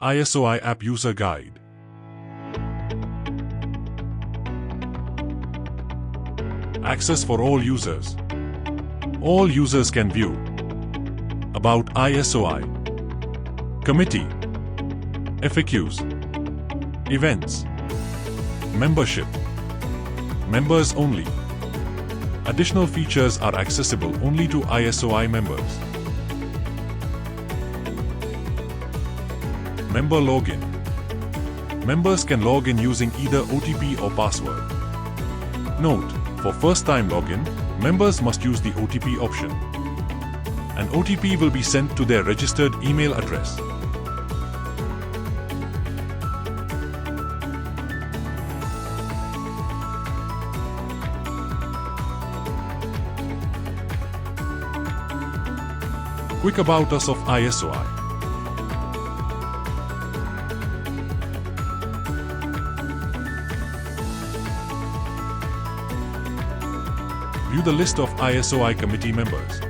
Isoi App User Guide. Access for all users. All users can view About Isoi, Committee, FAQs, Events, Membership, Members only. Additional features are accessible only to Isoi members. Member login. Members can log in using either OTP or password. Note: for first-time login, members must use the OTP option. An OTP will be sent to their registered email address. Quick About Us of Isoi. View the list of Isoi committee members.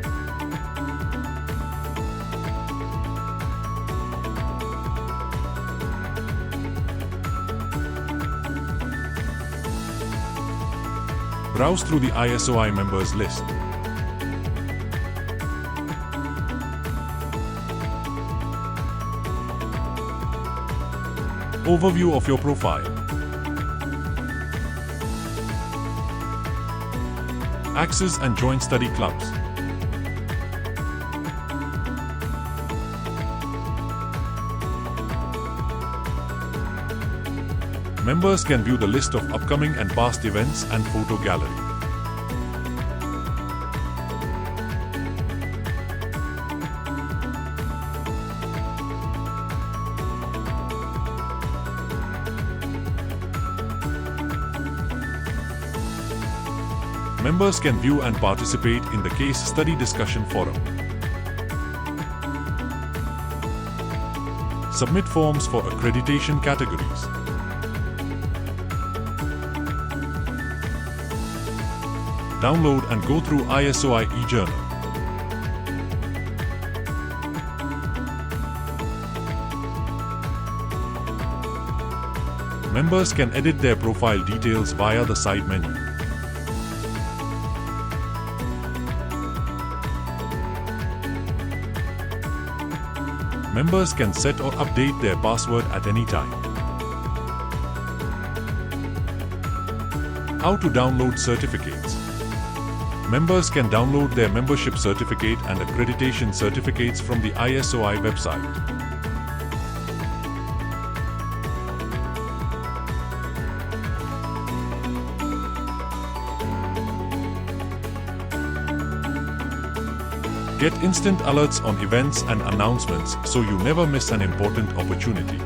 Browse through the Isoi members list. Overview of your profile. Access and join study clubs. Members can view the list of upcoming and past events and photo gallery. Members can view and participate in the case study discussion forum. Submit forms for accreditation categories. Download and go through Isoi e-journal. Members can edit their profile details via the side menu. Members can set or update their password at any time. How to download certificates. Members can download their membership certificate and accreditation certificates from the Isoi website. Get instant alerts on events and announcements so you never miss an important opportunity.